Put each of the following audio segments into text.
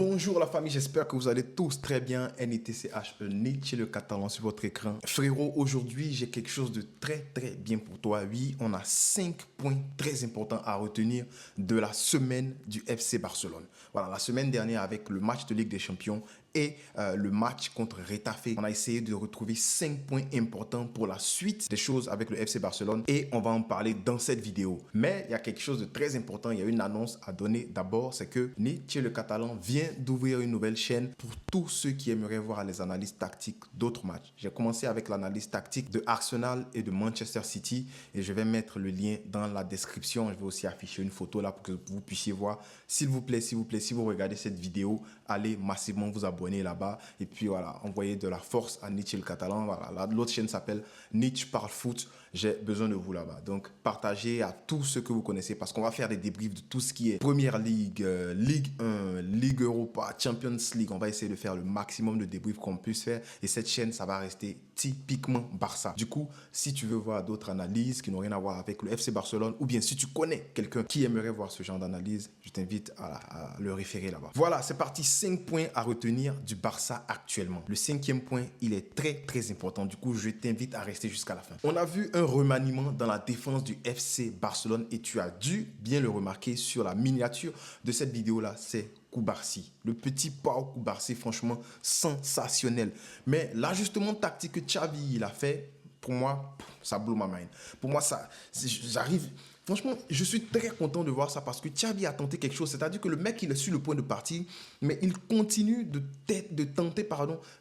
Bonjour la famille, j'espère que vous allez tous très bien. NITCHE, Nietzsche le catalan sur votre écran. Frérot, aujourd'hui j'ai quelque chose de très bien pour toi. Oui, on a 5 points très importants à retenir de la semaine du FC Barcelone. Voilà, la semaine dernière avec le match de Ligue des Champions et le match contre Retafe. On a essayé de retrouver 5 points importants pour la suite des choses avec le FC Barcelone et on va en parler dans cette vidéo. Mais il y a quelque chose de très important, il y a une annonce à donner d'abord, c'est que Nietzsche le catalan vient d'ouvrir une nouvelle chaîne pour tous ceux qui aimeraient voir les analyses tactiques d'autres matchs. J'ai commencé avec l'analyse tactique de Arsenal et de Manchester City et je vais mettre le lien dans la description. Je vais aussi afficher une photo là pour que vous puissiez voir. S'il vous plaît, si vous regardez cette vidéo, allez massivement vous abonner là-bas et puis voilà, envoyer de la force à Nietzsche le catalan. Voilà, l'autre chaîne s'appelle Nietzsche parle foot. J'ai besoin de vous là-bas. Donc, partagez à tous ceux que vous connaissez parce qu'on va faire des débriefs de tout ce qui est Première Ligue, Ligue 1, Ligue Europa, Champions League. On va essayer de faire le maximum de débriefs qu'on puisse faire et cette chaîne, ça va rester typiquement Barça. Du coup, si tu veux voir d'autres analyses qui n'ont rien à voir avec le FC Barcelone ou bien si tu connais quelqu'un qui aimerait voir ce genre d'analyse, je t'invite à le référer là-bas. Voilà, c'est parti. 5 points à retenir du Barça actuellement. Le 5e point, il est très important. Du coup, je t'invite à rester jusqu'à la fin. On a vu un remaniement dans la défense du FC Barcelone et tu as dû bien le remarquer sur la miniature de cette vidéo-là, c'est Cubarsí. Le petit Pau Cubarsí, franchement, sensationnel. Mais l'ajustement tactique que Xavi il a fait, pour moi, ça blow my mind. Pour moi, ça, j'arrive... Franchement, je suis très content de voir ça parce que Xavi a tenté quelque chose. C'est-à-dire que le mec, il est sur le point de partir, mais il continue de tenter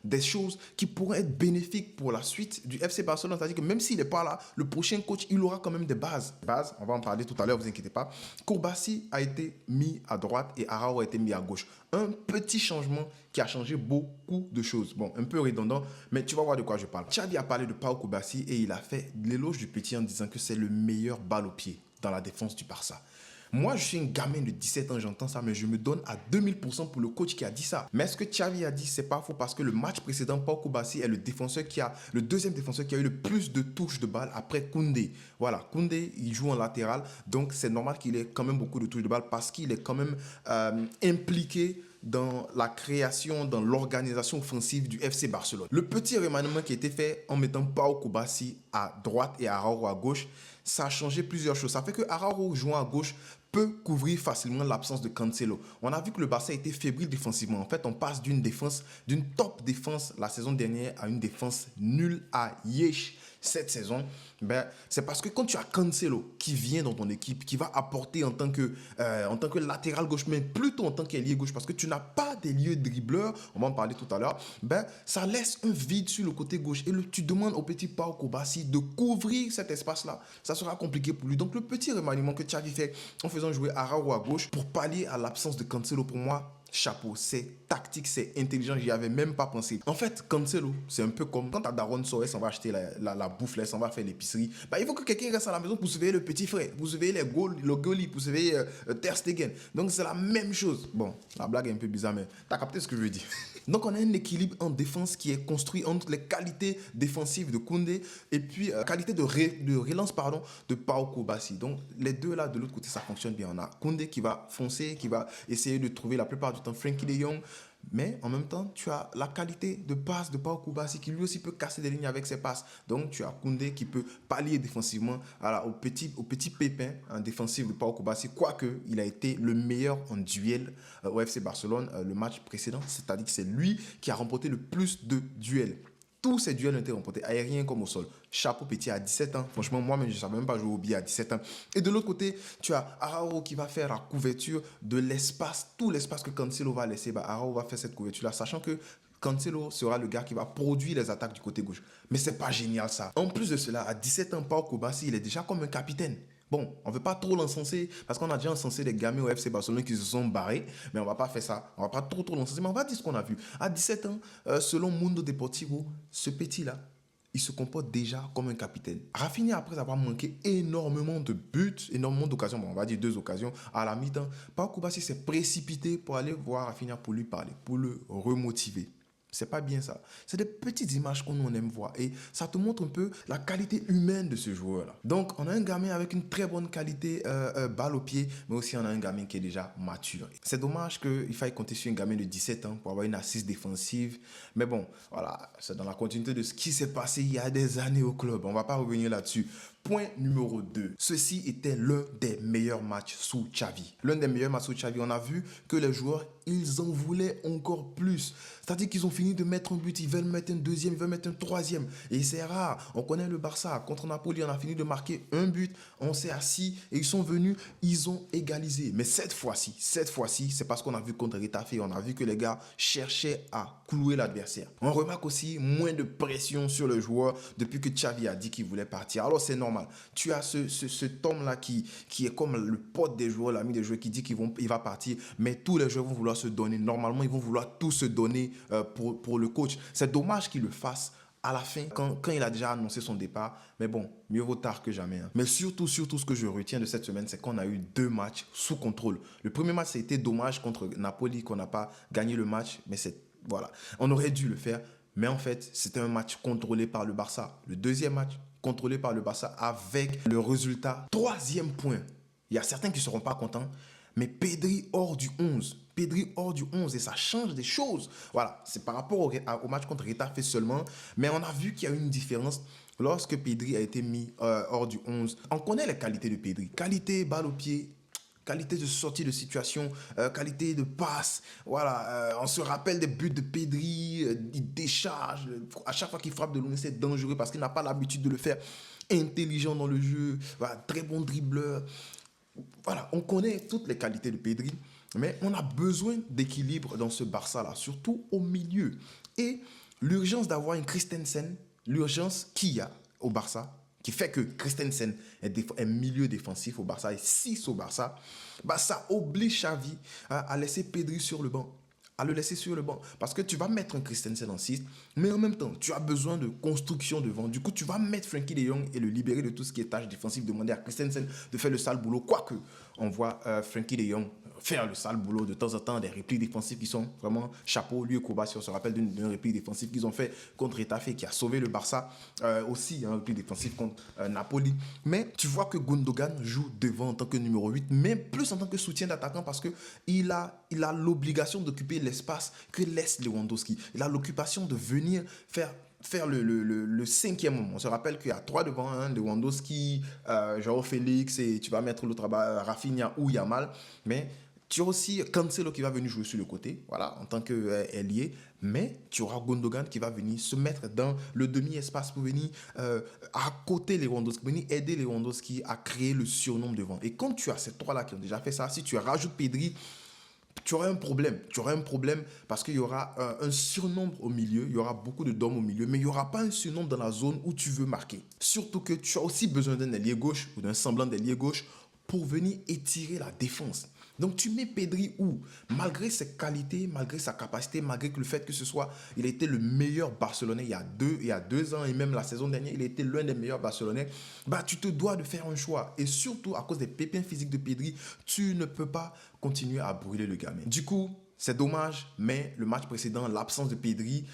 des choses qui pourraient être bénéfiques pour la suite du FC Barcelone. C'est-à-dire que même s'il n'est pas là, le prochain coach, il aura quand même des bases. On va en parler tout à l'heure, vous inquiétez pas. Cubarsí a été mis à droite et Araujo a été mis à gauche. Un petit changement qui a changé beaucoup de choses. Bon, un peu redondant, mais tu vas voir de quoi je parle. Xavi a parlé de Pau Cubarsí et il a fait l'éloge du petit en disant que c'est le meilleur balle au pied dans la défense du Barça. Moi, je suis un gamin de 17 ans, j'entends ça, mais je me donne à 2000% pour le coach qui a dit ça. Mais ce que Xavi a dit, c'est pas faux parce que le match précédent, Pau Cubarsí est le deuxième défenseur qui a eu le plus de touches de balle après Koundé. Voilà, Koundé, il joue en latéral, donc c'est normal qu'il ait quand même beaucoup de touches de balle parce qu'il est quand même impliqué dans la création, dans l'organisation offensive du FC Barcelone. Le petit remaniement qui a été fait en mettant Pau Cubarsí à droite et Araujo à gauche, ça a changé plusieurs choses. Ça fait que Araujo jouant à gauche peut couvrir facilement l'absence de Cancelo. On a vu que le Barça était fébrile défensivement. En fait, on passe d'une top défense la saison dernière à une défense nulle à yesh cette saison. C'est parce que quand tu as Cancelo qui vient dans ton équipe, qui va apporter en tant que latéral gauche, mais plutôt en tant qu'ailier gauche, parce que tu n'as pas d'ailier dribbleur, on va en parler tout à l'heure, ça laisse un vide sur le côté gauche. Et tu demandes au petit Pau Cubarsí de couvrir cet espace-là. Ça sera compliqué pour lui. Donc, le petit remaniement que Xavi fait en faisant jouer Araujo à gauche pour pallier à l'absence de Cancelo, pour moi, chapeau, c'est tactique, c'est intelligent, j'y avais même pas pensé. En fait, Cancelo, c'est un peu comme quand ta daronne sort, elle s'en va acheter la bouffe, elle s'en va faire l'épicerie. Il faut que quelqu'un reste à la maison pour surveiller le petit frère, pour surveiller le goalie, pour surveiller Ter Stegen. Donc c'est la même chose. Bon, la blague est un peu bizarre, mais t'as capté ce que je veux dire. Donc on a un équilibre en défense qui est construit entre les qualités défensives de Koundé et puis qualité de relance de Pau Cubarsí. Donc les deux là de l'autre côté ça fonctionne bien. On a Koundé qui va foncer, qui va essayer de trouver la plupart du temps Frenkie de Jong. Mais en même temps, tu as la qualité de passe de Pau Cubarsí qui lui aussi peut casser des lignes avec ses passes. Donc, tu as Koundé qui peut pallier défensivement au petit pépin défensif de Pau Cubarsí. Quoique, il a été le meilleur en duel au FC Barcelone le match précédent. C'est-à-dire que c'est lui qui a remporté le plus de duels. Tous ces duels ont été remportés, aériens comme au sol. Chapeau petit à 17 ans. Franchement, moi-même, je ne savais même pas jouer au billet à 17 ans. Et de l'autre côté, tu as Araujo qui va faire la couverture de l'espace, tout l'espace que Cancelo va laisser. Araujo va faire cette couverture-là, sachant que Cancelo sera le gars qui va produire les attaques du côté gauche. Mais c'est pas génial ça. En plus de cela, à 17 ans, Pau Cubarsí, il est déjà comme un capitaine. Bon, on ne veut pas trop l'encenser parce qu'on a déjà encensé des gamins au FC Barcelone qui se sont barrés, mais on ne va pas faire ça. On ne va pas trop l'encenser, mais on va dire ce qu'on a vu. À 17 ans, selon Mundo Deportivo, ce petit-là, il se comporte déjà comme un capitaine. Rafinha, après avoir manqué énormément de buts, énormément d'occasions, on va dire 2 occasions à la mi-temps, Pau Cubarsí s'est précipité pour aller voir Rafinha pour lui parler, pour le remotiver. C'est pas bien ça. C'est des petites images qu'on on aime voir et ça te montre un peu la qualité humaine de ce joueur-là. Donc, on a un gamin avec une très bonne qualité balle au pied, mais aussi on a un gamin qui est déjà mature. C'est dommage qu'il faille compter sur un gamin de 17 ans pour avoir une assise défensive. Mais bon, voilà, c'est dans la continuité de ce qui s'est passé il y a des années au club. On va pas revenir là-dessus. Point numéro 2. Ceci était l'un des meilleurs matchs sous Xavi. L'un des meilleurs matchs sous Xavi. On a vu que les joueurs, ils en voulaient encore plus. C'est-à-dire qu'ils ont fini de mettre un but, ils veulent mettre un deuxième, ils veulent mettre un troisième. Et c'est rare. On connaît le Barça. Contre Napoli, on a fini de marquer un but. On s'est assis et ils sont venus, ils ont égalisé. Mais cette fois-ci, c'est parce qu'on a vu contre Retafe, on a vu que les gars cherchaient à clouer l'adversaire. On remarque aussi moins de pression sur le joueur depuis que Xavi a dit qu'il voulait partir. Alors c'est normal. Tu as cet homme-là qui est comme le pote des joueurs, l'ami des joueurs, qui dit qu'il va partir, mais tous les joueurs vont vouloir se donner. Normalement, ils vont vouloir tout se donner pour le coach. C'est dommage qu'il le fasse à la fin, quand il a déjà annoncé son départ. Mais bon, mieux vaut tard que jamais. Hein. Mais surtout, ce que je retiens de cette semaine, c'est qu'on a eu 2 matchs sous contrôle. Le premier match, c'était dommage contre Napoli, qu'on n'a pas gagné le match, mais voilà, on aurait dû le faire. Mais en fait, c'était un match contrôlé par le Barça. Le deuxième match, contrôlé par le Barça avec le résultat. 3e point. Il y a certains qui ne seront pas contents, mais Pedri hors du 11. Pedri hors du 11 et ça change des choses. Voilà, c'est par rapport au match contre Retafe seulement, mais on a vu qu'il y a une différence lorsque Pedri a été mis hors du 11. On connaît les qualités de Pedri. Qualité, balle au pied, qualité de sortie de situation, qualité de passe. Voilà, on se rappelle des buts de Pedri, il décharge. À chaque fois qu'il frappe de loin, c'est dangereux parce qu'il n'a pas l'habitude de le faire. Intelligent dans le jeu, voilà, très bon dribbleur. Voilà, on connaît toutes les qualités de Pedri, mais on a besoin d'équilibre dans ce Barça-là, surtout au milieu. Et l'urgence d'avoir une Christensen, l'urgence qu'il y a au Barça, qui fait que Christensen est milieu défensif au Barça et 6 au Barça, bah ça oblige Xavi à laisser Pedri sur le banc. À le laisser sur le banc. Parce que tu vas mettre un Christensen en 6, mais en même temps, tu as besoin de construction devant. Du coup, tu vas mettre Frenkie de Jong et le libérer de tout ce qui est tâche défensive, demander à Christensen de faire le sale boulot. Quoique, on voit Frenkie de Jong faire le sale boulot de temps en temps, des répliques défensives qui sont vraiment chapeau. Lui et Koba, si on se rappelle d'une réplique défensive qu'ils ont fait contre Retafe, qui a sauvé le Barça, aussi une réplique défensive contre Napoli. Mais tu vois que Gundogan joue devant en tant que numéro 8, mais plus en tant que soutien d'attaquant parce qu'il a l'obligation d'occuper l'espace que laisse Lewandowski. Il a l'occupation de venir faire le 5e moment. On se rappelle qu'il y a 3 devant, hein, Lewandowski, Joao Félix et tu vas mettre l'autre Rafinha ou Yamal. Mais tu as aussi Cancelo qui va venir jouer sur le côté, voilà, en tant qu'ailier. Mais tu auras Gundogan qui va venir se mettre dans le demi-espace pour venir à côté Lewandowski, venir aider Lewandowski à créer le surnombre devant. Et quand tu as ces 3-là qui ont déjà fait ça, si tu rajoutes Pedri, tu auras un problème. Tu auras un problème parce qu'il y aura un surnombre au milieu, il y aura beaucoup de d'hommes au milieu, mais il n'y aura pas un surnombre dans la zone où tu veux marquer. Surtout que tu as aussi besoin d'un ailier gauche ou d'un semblant d'ailier gauche pour venir étirer la défense. Donc tu mets Pedri où, malgré ses qualités, malgré sa capacité, malgré que le fait que il a été le meilleur Barcelonais il y a 2 ans et même la saison dernière, il a été l'un des meilleurs Barcelonais, bah tu te dois de faire un choix. Et surtout à cause des pépins physiques de Pedri, tu ne peux pas continuer à brûler le gamin. Du coup, c'est dommage, mais le match précédent, l'absence de Pedri,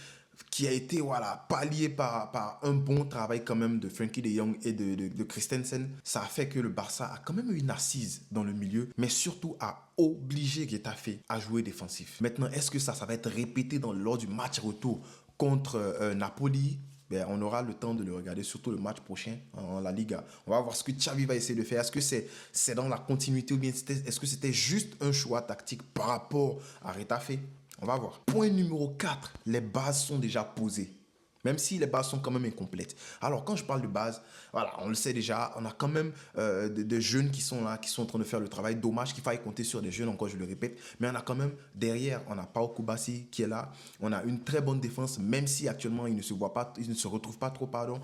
qui a été pallié par un bon travail quand même de Frenkie de Jong et de Christensen, ça a fait que le Barça a quand même eu une assise dans le milieu, mais surtout a obligé Getafe à jouer défensif. Maintenant, est-ce que ça va être répété lors du match retour contre Napoli? On aura le temps de le regarder, surtout le match prochain en La Liga. On va voir ce que Xavi va essayer de faire. Est-ce que c'est dans la continuité ou bien est-ce que c'était juste un choix tactique par rapport à Retafe? On va voir. Point numéro 4, les bases sont déjà posées. Même si les bases sont quand même incomplètes. Alors, quand je parle de bases, voilà, on le sait déjà, on a quand même des jeunes qui sont là, qui sont en train de faire le travail. Dommage qu'il faille compter sur des jeunes, encore je le répète. Mais on a quand même, derrière, on a Pau Kubasi qui est là. On a une très bonne défense, même si actuellement, il ne se retrouve pas trop, pardon.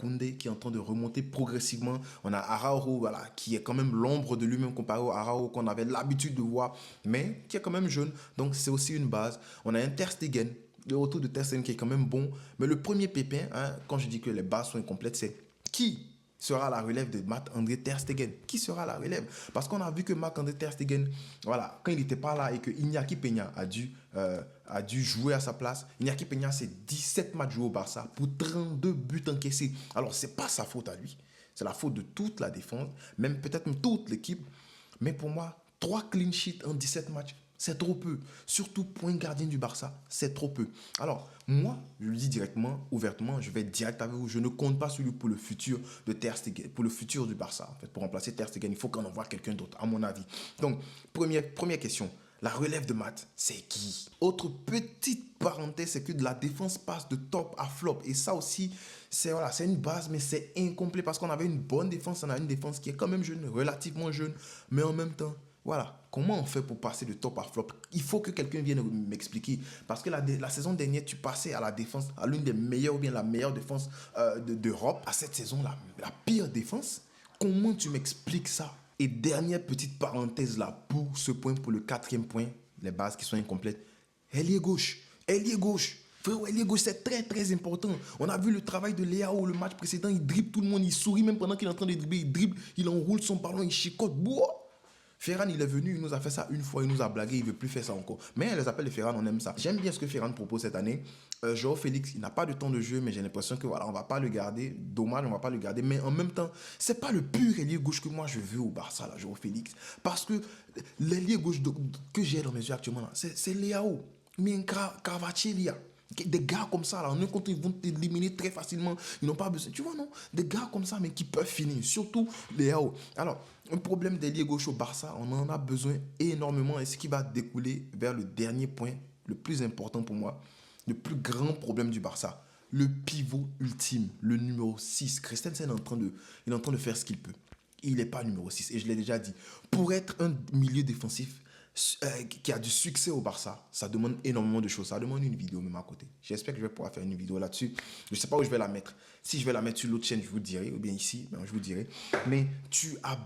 Koundé qui est en train de remonter progressivement. On a Araujo, voilà, qui est quand même l'ombre de lui-même comparé au Araujo qu'on avait l'habitude de voir, mais qui est quand même jeune. Donc, c'est aussi une base. On a un Ter Stegen, le retour de Ter Stegen qui est quand même bon. Mais le premier pépin, hein, quand je dis que les bases sont incomplètes, c'est qui sera la relève de Marc-André Ter Stegen? Qui sera la relève? Parce qu'on a vu que Marc-André Ter Stegen, voilà, quand il n'était pas là et que Iñaki Peña a dû jouer à sa place, Iñaki Peña, c'est 17 matchs joués au Barça pour 32 buts encaissés. Alors, ce n'est pas sa faute à lui. C'est la faute de toute la défense, même peut-être même toute l'équipe. Mais pour moi, 3 clean sheets en 17 matchs, c'est trop peu. Surtout pour un gardien du Barça, c'est trop peu. Alors, moi, je le dis directement, ouvertement, je vais direct avec vous. Je ne compte pas sur lui pour le futur de Ter Stegen, pour le futur du Barça. En fait, pour remplacer Ter Stegen, il faut qu'on envoie quelqu'un d'autre, à mon avis. Donc, première question. La relève de Matt, c'est qui? Autre petite parenthèse, c'est que de la défense passe de top à flop. Et ça aussi, c'est voilà, une base, mais c'est incomplet parce qu'on avait une bonne défense. On a une défense qui est quand même jeune, relativement jeune, mais en même temps, voilà, comment on fait pour passer de top à flop? Il faut que quelqu'un vienne m'expliquer. Parce que la saison dernière, tu passais à la défense, à l'une des meilleures ou bien la meilleure défense d'Europe. À cette saison, la pire défense. Comment tu m'expliques ça? Et dernière petite parenthèse là, pour ce point, pour le 4e point, les bases qui sont incomplètes. Ailier gauche. Ailier gauche. Frérot, ailier gauche, c'est très très important. On a vu le travail de Léao le match précédent. Il dribble tout le monde, il sourit même pendant qu'il est en train de dribbler. Il dribble, il enroule son ballon, il chicote. Boah! Ferran, il est venu, il nous a fait ça une fois, il nous a blagué, il ne veut plus faire ça encore. Mais les appels de Ferran, on aime ça. J'aime bien ce que Ferran propose cette année. Joao Félix, il n'a pas de temps de jeu, mais j'ai l'impression que voilà, on ne va pas le garder. Dommage, on ne va pas le garder. Mais en même temps, ce n'est pas le pur ailier gauche que moi je veux au Barça, là, Joao Félix. Parce que l'ailier gauche que j'ai dans mes yeux actuellement, c'est Léao, Minka, Carvaccelia. Des gars comme ça, là, en un compte, ils vont t'éliminer très facilement. Ils n'ont pas besoin. Tu vois, non? Des gars comme ça, mais qui peuvent finir. Surtout Léao. Alors, un problème d'ailier gauche au Barça, on en a besoin énormément. Et ce qui va découler vers le dernier point, le plus important pour moi, le plus grand problème du Barça, le pivot ultime, le numéro 6. Christensen il est en train de faire ce qu'il peut. Il n'est pas numéro 6. Et je l'ai déjà dit. Pour être un milieu défensif qui a du succès au Barça, ça demande énormément de choses. Ça demande une vidéo même à côté. J'espère que je vais pouvoir faire une vidéo là-dessus. Je ne sais pas où je vais la mettre. Si je vais la mettre sur l'autre chaîne, je vous dirai. Ou bien ici, ben, je vous dirai. Mais tu as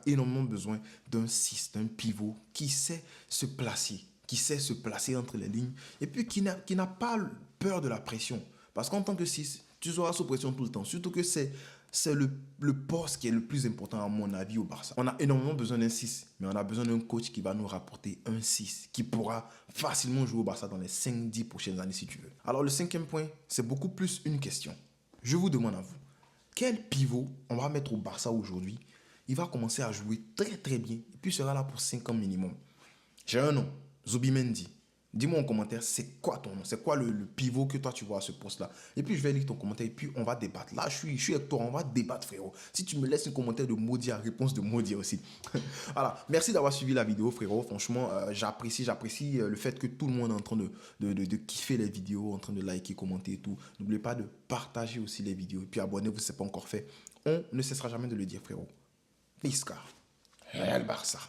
énormément besoin d'un 6, d'un pivot qui sait se placer entre les lignes et puis qui n'a pas peur de la pression. Parce qu'en tant que 6, tu seras sous pression tout le temps. Surtout que c'est le poste qui est le plus important à mon avis au Barça. On a énormément besoin d'un 6, mais on a besoin d'un coach qui va nous rapporter un 6, qui pourra facilement jouer au Barça dans les 5-10 prochaines années si tu veux. Alors le 5e point, c'est beaucoup plus une question. Je vous demande à vous, quel pivot on va mettre au Barça aujourd'hui? Il va commencer à jouer très très bien et puis sera là pour 5 ans minimum. J'ai un nom, Zubimendi. Dis-moi en commentaire, c'est quoi ton nom? C'est quoi le pivot que toi tu vois à ce poste-là? Et puis je vais lire ton commentaire et puis on va débattre. Là, je suis avec toi, on va débattre, frérot. Si tu me laisses un commentaire de maudit, réponse de maudit aussi. Voilà, merci d'avoir suivi la vidéo, frérot. Franchement, j'apprécie le fait que tout le monde est en train de kiffer les vidéos, en train de liker, commenter et tout. N'oubliez pas de partager aussi les vidéos. Et puis abonnez-vous si ce n'est pas encore fait. On ne cessera jamais de le dire, frérot. Peace, car. Real Barça.